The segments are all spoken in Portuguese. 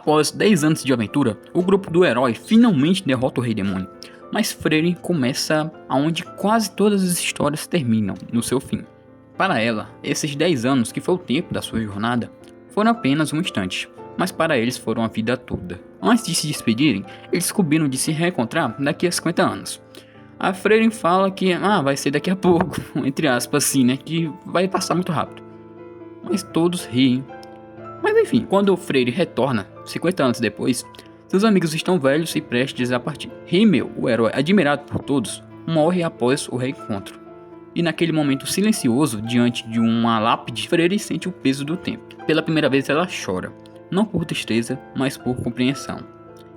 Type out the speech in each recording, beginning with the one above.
Após 10 anos de aventura, o grupo do herói finalmente derrota o Rei Demônio, mas Freyrin começa aonde quase todas as histórias terminam, no seu fim. Para ela, esses 10 anos, que foi o tempo da sua jornada, foram apenas um instante, mas para eles foram a vida toda. Antes de se despedirem, eles combinam de se reencontrar daqui a 50 anos. A Freyrin fala que vai ser daqui a pouco, entre aspas assim, né, que vai passar muito rápido. Mas todos riem. Mas enfim, quando o Freyrin retorna, 50 anos depois, seus amigos estão velhos e prestes a partir. Himmel, o herói admirado por todos, morre após o reencontro. E naquele momento silencioso, diante de uma lápide, Freyrin sente o peso do tempo. Pela primeira vez ela chora, não por tristeza, mas por compreensão.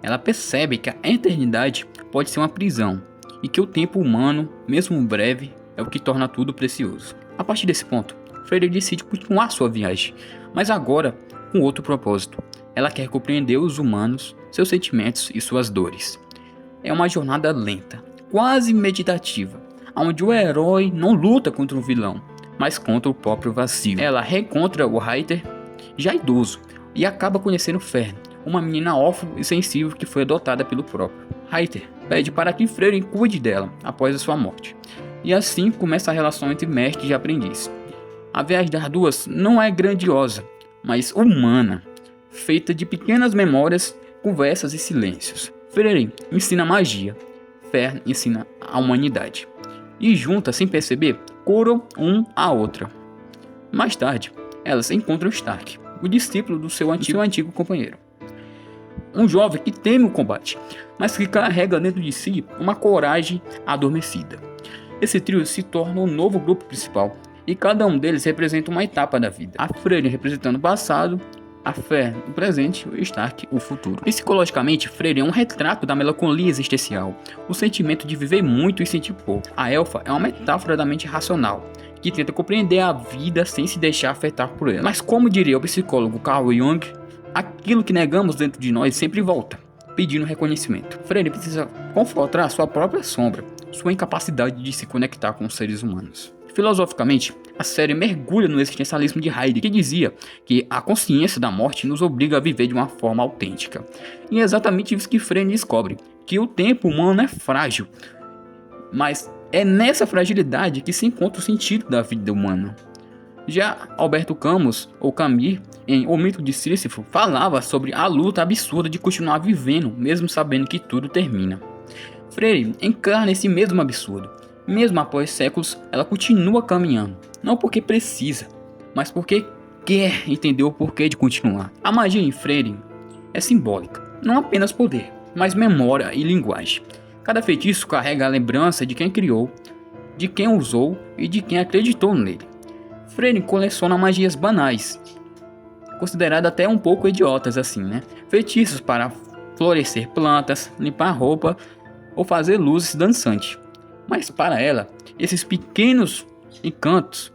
Ela percebe que a eternidade pode ser uma prisão, e que o tempo humano, mesmo breve, é o que torna tudo precioso. A partir desse ponto, Freyrin decide continuar sua viagem, mas agora com outro propósito. Ela quer compreender os humanos, seus sentimentos e suas dores. É uma jornada lenta, quase meditativa, onde o herói não luta contra o vilão, mas contra o próprio vazio. Ela reencontra o Reiter, já idoso, e acaba conhecendo Fern, uma menina órfã e sensível que foi adotada pelo próprio. Reiter pede para que Freyrin cuide dela após a sua morte, e assim começa a relação entre mestre e aprendiz. A viagem das duas não é grandiosa, mas humana, feita de pequenas memórias, conversas e silêncios. Freyrin ensina magia, Fern ensina a humanidade, e juntas, sem perceber, curam um a outra. Mais tarde, elas encontram Stark, o discípulo do seu antigo companheiro. Um jovem que teme o combate, mas que carrega dentro de si uma coragem adormecida. Esse trio se torna o novo grupo principal, e cada um deles representa uma etapa da vida. A Freyrin representando o passado, a Fern o presente e o Stark o futuro. Psicologicamente, Freyrin é um retrato da melancolia existencial, o sentimento de viver muito e sentir pouco. A elfa é uma metáfora da mente racional, que tenta compreender a vida sem se deixar afetar por ela. Mas como diria o psicólogo Carl Jung, aquilo que negamos dentro de nós sempre volta, pedindo reconhecimento. Freyrin precisa confrontar sua própria sombra, sua incapacidade de se conectar com os seres humanos. Filosoficamente, a série mergulha no existencialismo de Heidegger, que dizia que a consciência da morte nos obriga a viver de uma forma autêntica. E é exatamente isso que Freyrin descobre, que o tempo humano é frágil, mas é nessa fragilidade que se encontra o sentido da vida humana. Já Alberto Camus, ou Camus, em O Mito de Sísifo, falava sobre a luta absurda de continuar vivendo, mesmo sabendo que tudo termina. Freyrin encarna esse mesmo absurdo. Mesmo após séculos, ela continua caminhando, não porque precisa, mas porque quer entender o porquê de continuar. A magia em Freyrin é simbólica, não apenas poder, mas memória e linguagem. Cada feitiço carrega a lembrança de quem criou, de quem usou e de quem acreditou nele. Freyrin coleciona magias banais, consideradas até um pouco idiotas assim, né? Feitiços para florescer plantas, limpar roupa ou fazer luzes dançantes. Mas para ela, esses pequenos encantos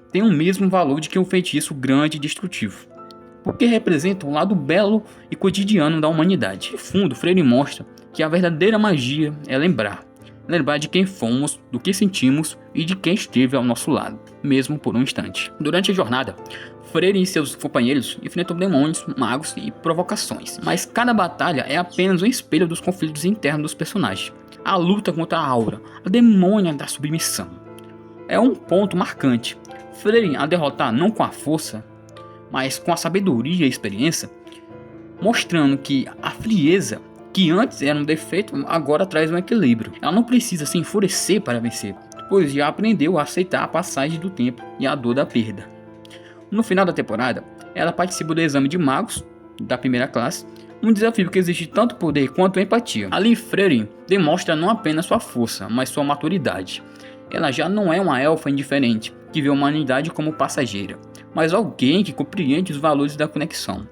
têm o mesmo valor de que um feitiço grande e destrutivo, porque representam o lado belo e cotidiano da humanidade. No fundo, Freyrin mostra que a verdadeira magia é lembrar de quem fomos, do que sentimos e de quem esteve ao nosso lado, mesmo por um instante. Durante a jornada, Freyrin e seus companheiros enfrentam demônios, magos e provocações, mas cada batalha é apenas um espelho dos conflitos internos dos personagens. A luta contra a Aura, a demônia da submissão, é um ponto marcante. Freyrin a derrotar não com a força, mas com a sabedoria e experiência, mostrando que a frieza, que antes era um defeito, agora traz um equilíbrio. Ela não precisa se enfurecer para vencer, pois já aprendeu a aceitar a passagem do tempo e a dor da perda. No final da temporada, ela participa do exame de magos da primeira classe, um desafio que exige tanto poder quanto empatia. Ali, Freyrin demonstra não apenas sua força, mas sua maturidade. Ela já não é uma elfa indiferente, que vê a humanidade como passageira, mas alguém que compreende os valores da conexão,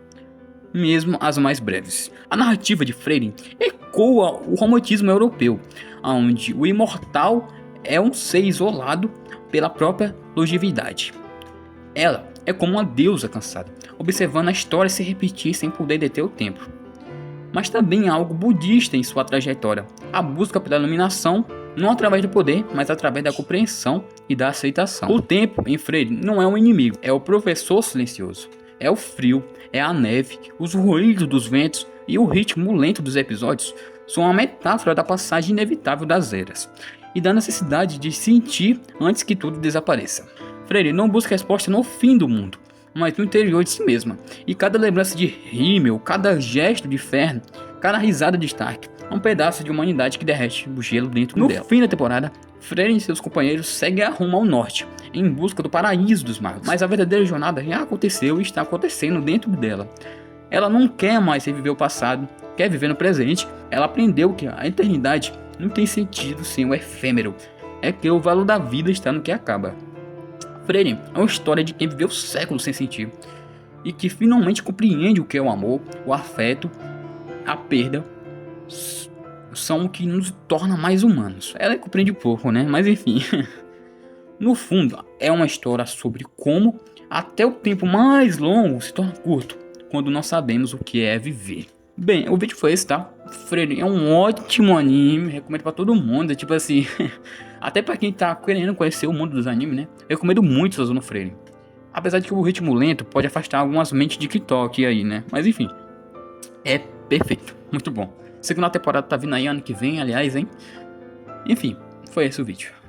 mesmo as mais breves. A narrativa de Freyrin ecoa o romantismo europeu, onde o imortal é um ser isolado pela própria longevidade. Ela é como uma deusa cansada, observando a história se repetir sem poder deter o tempo. Mas também há algo budista em sua trajetória, a busca pela iluminação, não através do poder, mas através da compreensão e da aceitação. O tempo em Freyrin não é um inimigo, é o professor silencioso, É o frio, é a neve, os ruídos dos ventos e o ritmo lento dos episódios são uma metáfora da passagem inevitável das eras e da necessidade de sentir antes que tudo desapareça. Freyre não busca resposta no fim do mundo, mas no interior de si mesma, e cada lembrança de Himmel, cada gesto de Fern, cada risada de Stark é um pedaço de humanidade que derrete o gelo dentro dela. No fim da temporada, Freyre e seus companheiros seguem a rumo ao norte, em busca do paraíso dos magos, mas a verdadeira jornada já aconteceu e está acontecendo dentro dela. Ela não quer mais reviver o passado, quer viver no presente. Ela aprendeu que a eternidade não tem sentido sem o efêmero, é que o valor da vida está no que acaba. Freyre é uma história de quem viveu séculos sem sentir e que finalmente compreende o que é o amor, o afeto, a perda, são o que nos torna mais humanos. Ela compreende pouco, né? Mas enfim. No fundo, é uma história sobre como até o tempo mais longo se torna curto quando não sabemos o que é viver. Bem, o vídeo foi esse, tá? Freyre é um ótimo anime, recomendo pra todo mundo, tipo assim, até pra quem tá querendo conhecer o mundo dos animes, né? Eu recomendo muito Suzuno Freyre. Apesar de que o ritmo lento pode afastar algumas mentes de TikTok aí, né? Mas enfim, é perfeito, muito bom. Segunda temporada tá vindo aí ano que vem, aliás, hein? Enfim, foi esse o vídeo.